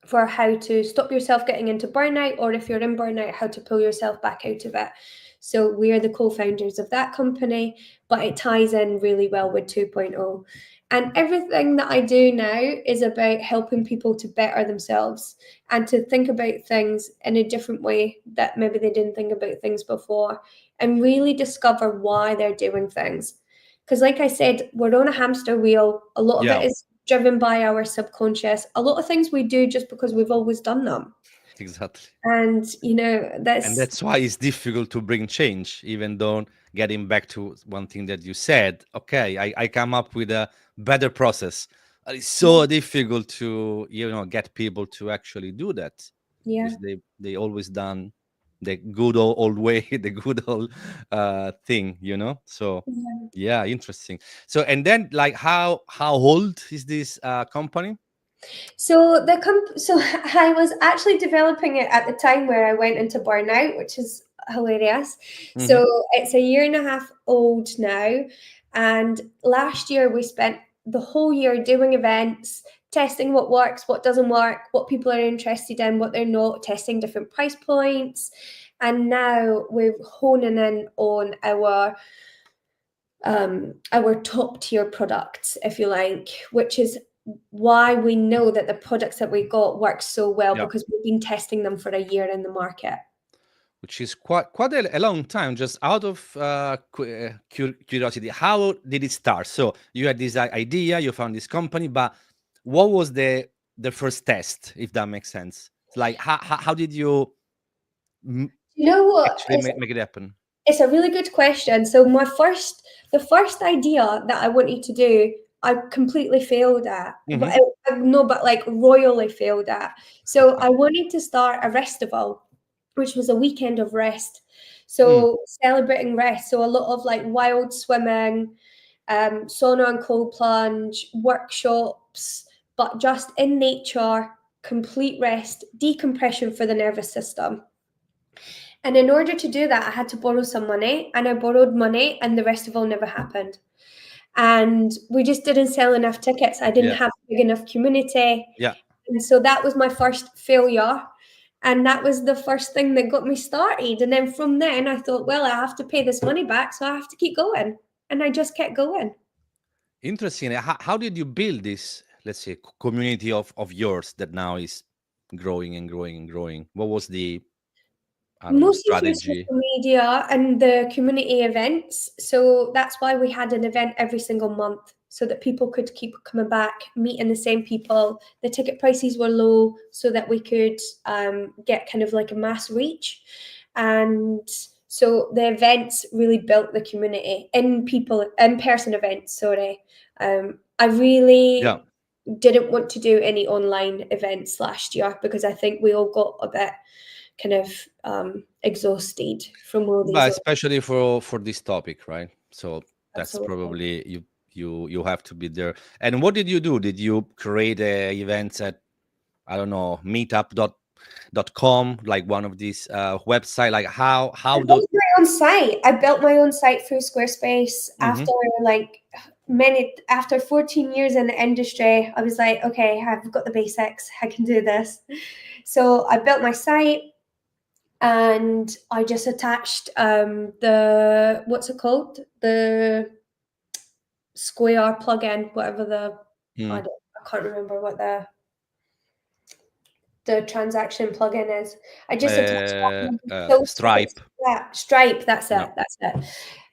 for how to stop yourself getting into burnout, or if you're in burnout, how to pull yourself back out of it. So we are the co-founders of that company, but it ties in really well with 2.0. And everything that I do now is about helping people to better themselves and to think about things in a different way that maybe they didn't think about things before, and really discover why they're doing things. Because, like I said, we're on a hamster wheel. A lot of it Yeah, is driven by our subconscious. A lot of things we do just because we've always done them. exactly. And, And that's, that's why it's difficult to bring change, even though getting back to one thing that you said, okay, I come up with a better process. It's so difficult to, get people to actually do that, yeah. because they always done the good old way, the good old thing, So Yeah. yeah, interesting. So and then like how old is this company? So I was actually developing it at the time where I went into burnout, which is hilarious. Hmm. So it's a year and a half old now, and last year we spent the whole year doing events, testing what works, what doesn't work, what people are interested in, what they're not, testing different price points, and now we're honing in on our top tier products, if you like, which is why we know that the products that we got work so well, Yeah. because we've been testing them for a year in the market. Which is quite a long time. Just out of curiosity, how did it start? So you had this idea, you found this company, but what was the first test, if that makes sense? It's like how did you m- You know what? actually make it happen? It's a really good question. So the first idea that I wanted to do, I completely failed at. But Hmm. no, but like royally failed at. So I wanted to start a festival, which was a weekend of rest. Mm. So celebrating rest. So a lot of like wild swimming, sauna and cold plunge, workshops, but just in nature, complete rest, decompression for the nervous system. And in order to do that, I had to borrow some money, and I borrowed money, and the festival never happened. And we just didn't sell enough tickets. I didn't Yeah, have a big enough community. yeah. And so that was my first failure. And that was the first thing that got me started. And then from then, I thought, well, I have to pay this money back, so I have to keep going. And I just kept going. Interesting. How did you build this, let's say, community of yours that now is growing and growing and growing? What was the, I don't know, Mostly through strategy? social media and the community events. So that's why we had an event every single month so that people could keep coming back, meeting the same people. The ticket prices were low so that we could get kind of like a mass reach. And so the events really built the community in person events, sorry. I Yeah. really didn't want to do any online events last year because I think we all got a bit kind of exhausted from all these. But especially for this topic, right? So that's Absolutely. probably you have to be there. And what did you do? Did you create events at, I don't know, meetup.com, like one of these website? Like I how do? built my own site. I built my own site through Squarespace Hmm. after like after 14 years in the industry, I was like, okay, I've got the basics, I can do this. So I built my site, and I just attached the, what's it called, the Square plugin, whatever I Mm. can't remember what the transaction plugin is. I just attached that, and sold tickets. Stripe. Yeah, Stripe. That's Yeah. it. That's it.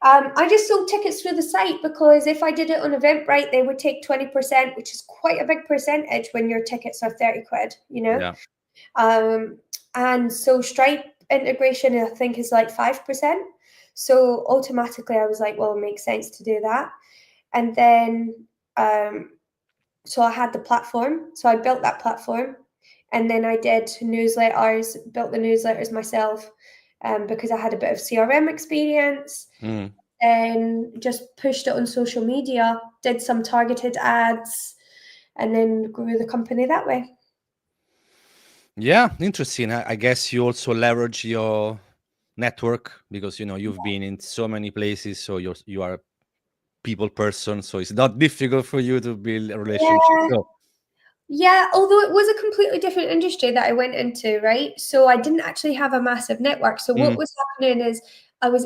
I just sold tickets through the site, because if I did it on Eventbrite, they would take 20%, which is quite a big percentage when your tickets are 30 quid. Yeah. And so Stripe integration, I think, is like 5%. So automatically, I was like, well, it makes sense to do that. And then, so I had the platform. So I built that platform. And then I did newsletters, built the newsletters myself, because I had a bit of CRM experience. Mm. And just pushed it on social media, did some targeted ads, and then grew the company that way. Yeah, interesting. I guess you also leverage your network because you've been in so many places, so you are a people person, so it's not difficult for you to build a relationship. Yeah. So Yeah, although it was a completely different industry that I went into, right? So I didn't actually have a massive network. So what mm, was happening is I was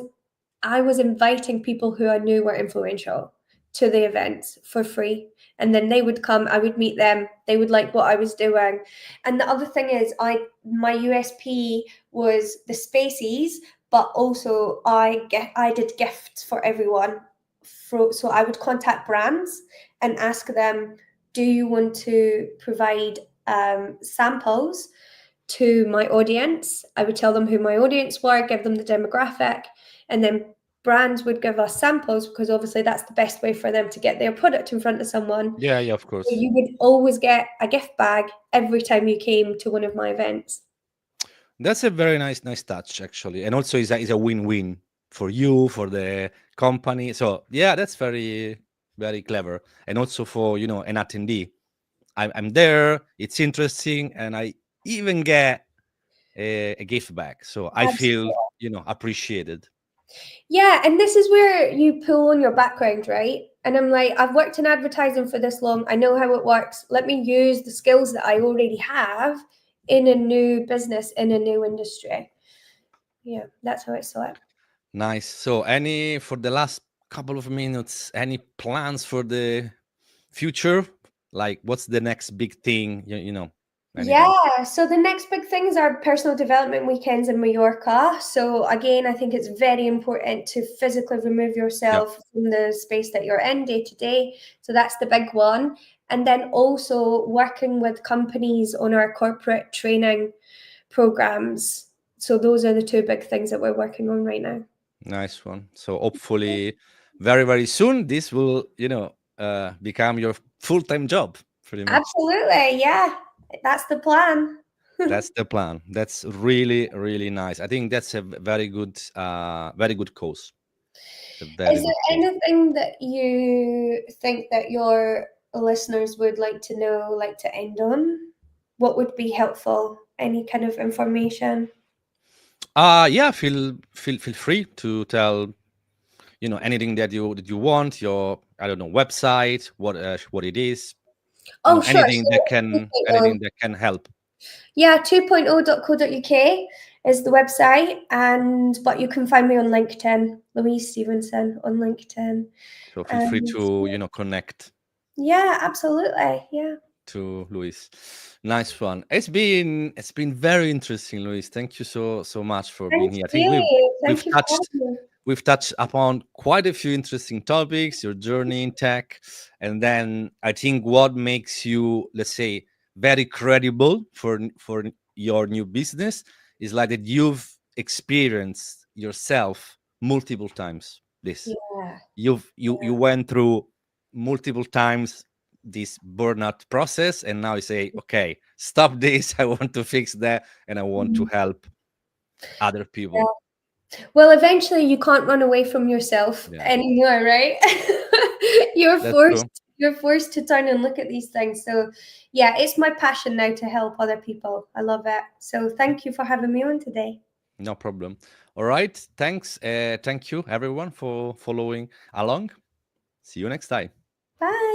I was inviting people who I knew were influential to the events for free. And then they would come, I would meet them, they would like what I was doing. And the other thing is my USP was the spaces, but also I did gifts for everyone. So I would contact brands and ask them, do you want to provide samples to my audience? I would tell them who my audience were, give them the demographic, and then brands would give us samples, because obviously that's the best way for them to get their product in front of someone. yeah, yeah, of So course. you would always get a gift bag every time you came to one of my events. That's a very nice touch, actually, and also is a win-win for you, for the company. So yeah, that's very clever, and also for an attendee. I'm there. It's interesting, and I even get a gift back, so I feel Absolutely. appreciated. Yeah, and this is where you pull on your background, right? And I'm like, I've worked in advertising for this long. I know how it works. Let me use the skills that I already have in a new business, in a new industry. Yeah, that's how I saw it. Nice. So, any for the last couple of minutes, any plans for the future? Like, what's the next big thing? Anything? Yeah, so the next big things are personal development weekends in Mallorca. So again, I think it's very important to physically remove Yeah. yourself from the space that you're in day to day. So that's the big one. And then also working with companies on our corporate training programs. So those are the two big things that we're working on right now. Nice one. So, hopefully, very soon, this will become your full-time job, pretty much. Absolutely. Yeah, that's the plan. That's the plan. That's really nice. I think that's a very good cause. A very Is there good cause. anything that you think that your listeners would like to know, like to end on? What would be helpful? Any kind of information? Yeah, feel free to tell anything that you want, your I don't know website, what it is, Oh, sure. anything that So can 2.0. anything that can help. Yeah, 2.0.co.uk is the website, and but you can find me on LinkedIn, Louise Stephenson on LinkedIn. So feel free And to connect yeah, absolutely. Yeah. to Luis. Nice one. It's been very interesting, Luis. Thank you so much for being Thank here. I think we've you. we've Thank you for touched having me. we've touched upon quite a few interesting topics, your journey in tech, and then I think what makes you, let's say, very credible for your new business is like that you've experienced yourself multiple times this. Yeah. You went through multiple times this burnout process, and now you say, okay, stop this. I want to fix that, and I want to Mhm. help other Yeah. people. Well, eventually you can't run away from yourself Yeah, anymore, right? You're that's forced true. you're forced to turn and look at these things. So, yeah, it's my passion now to help other people. I love it. So, thank you for having me on today. No problem. All right. Thanks. Thank you, everyone, for following along. See you next time. Bye.